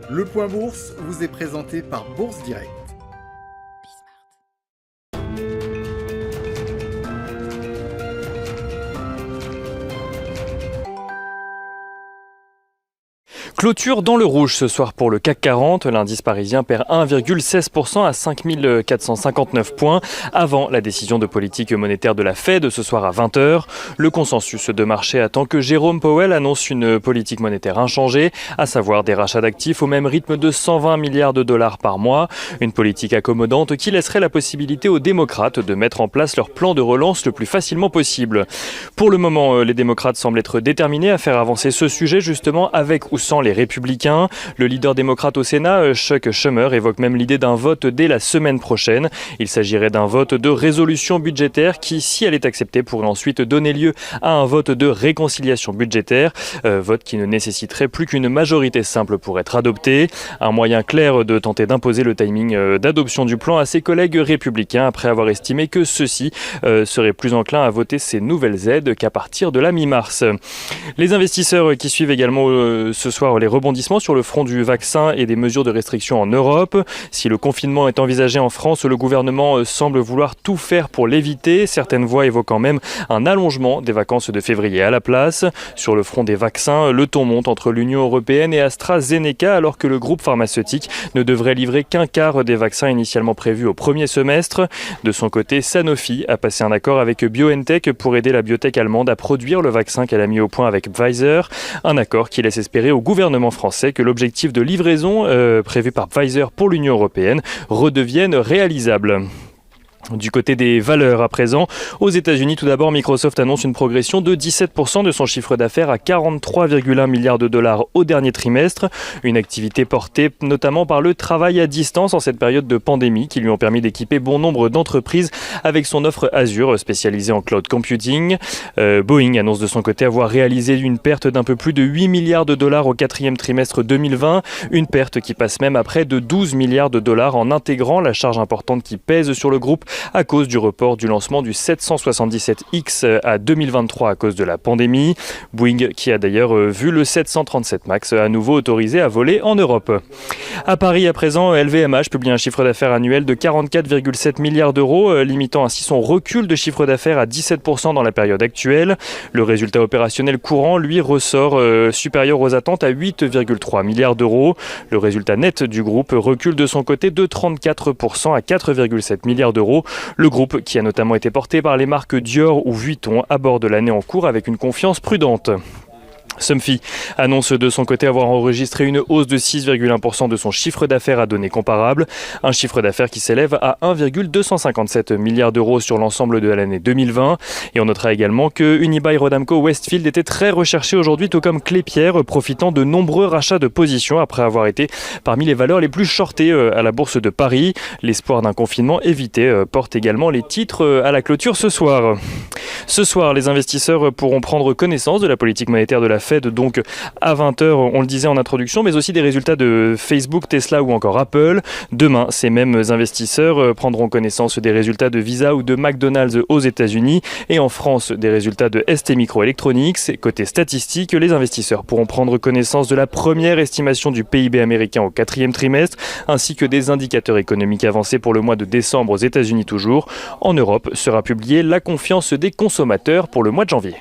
Le Point Bourse vous est présenté par Bourse Direct. Clôture dans le rouge ce soir pour le CAC 40. L'indice parisien perd 1,16% à 5459 points avant la décision de politique monétaire de la Fed ce soir à 20h. Le consensus de marché attend que Jérôme Powell annonce une politique monétaire inchangée, à savoir des rachats d'actifs au même rythme de 120 milliards de dollars par mois. Une politique accommodante qui laisserait la possibilité aux démocrates de mettre en place leur plan de relance le plus facilement possible. Pour le moment, les démocrates semblent être déterminés à faire avancer ce sujet justement avec ou sans les Républicains. Le leader démocrate au Sénat, Chuck Schumer, évoque même l'idée d'un vote dès la semaine prochaine. Il s'agirait d'un vote de résolution budgétaire qui, si elle est acceptée, pourrait ensuite donner lieu à un vote de réconciliation budgétaire, vote qui ne nécessiterait plus qu'une majorité simple pour être adopté. Un moyen clair de tenter d'imposer le timing d'adoption du plan à ses collègues républicains après avoir estimé que ceux-ci seraient plus enclins à voter ces nouvelles aides qu'à partir de la mi-mars. Les investisseurs qui suivent également ce soir les rebondissements sur le front du vaccin et des mesures de restriction en Europe. Si le confinement est envisagé en France, le gouvernement semble vouloir tout faire pour l'éviter. Certaines voix évoquant même un allongement des vacances de février à la place. Sur le front des vaccins, le ton monte entre l'Union européenne et AstraZeneca alors que le groupe pharmaceutique ne devrait livrer qu'un quart des vaccins initialement prévus au premier semestre. De son côté, Sanofi a passé un accord avec BioNTech pour aider la biotech allemande à produire le vaccin qu'elle a mis au point avec Pfizer. Un accord qui laisse espérer au gouvernement français que l'objectif de livraison prévu par Pfizer pour l'Union européenne redevienne réalisable. Du côté des valeurs à présent, aux États-Unis, tout d'abord, Microsoft annonce une progression de 17% de son chiffre d'affaires à 43,1 milliards de dollars au dernier trimestre. Une activité portée notamment par le travail à distance en cette période de pandémie qui lui ont permis d'équiper bon nombre d'entreprises avec son offre Azure spécialisée en cloud computing. Boeing annonce de son côté avoir réalisé une perte d'un peu plus de 8 milliards de dollars au quatrième trimestre 2020. Une perte qui passe même à près de 12 milliards de dollars en intégrant la charge importante qui pèse sur le groupe à cause du report du lancement du 777X à 2023 à cause de la pandémie. Boeing qui a d'ailleurs vu le 737 MAX à nouveau autorisé à voler en Europe. À Paris à présent, LVMH publie un chiffre d'affaires annuel de 44,7 milliards d'euros, limitant ainsi son recul de chiffre d'affaires à 17% dans la période actuelle. Le résultat opérationnel courant, lui, ressort supérieur aux attentes à 8,3 milliards d'euros. Le résultat net du groupe recule de son côté de 34% à 4,7 milliards d'euros. Le groupe, qui a notamment été porté par les marques Dior ou Vuitton, aborde l'année en cours avec une confiance prudente. Somfy annonce de son côté avoir enregistré une hausse de 6,1% de son chiffre d'affaires à données comparables. Un chiffre d'affaires qui s'élève à 1,257 milliards d'euros sur l'ensemble de l'année 2020. Et on notera également que Unibail-Rodamco-Westfield était très recherché aujourd'hui, tout comme Klépierre, profitant de nombreux rachats de positions après avoir été parmi les valeurs les plus shortées à la bourse de Paris. L'espoir d'un confinement évité porte également les titres à la clôture ce soir. Ce soir, les investisseurs pourront prendre connaissance de la politique monétaire de la Fed, donc à 20h, on le disait en introduction, mais aussi des résultats de Facebook, Tesla ou encore Apple. Demain, ces mêmes investisseurs prendront connaissance des résultats de Visa ou de McDonald's aux États-Unis et en France, des résultats de STMicroelectronics. Côté statistique, les investisseurs pourront prendre connaissance de la première estimation du PIB américain au quatrième trimestre, ainsi que des indicateurs économiques avancés pour le mois de décembre aux États-Unis toujours. En Europe, sera publiée la confiance des consommateurs pour le mois de janvier.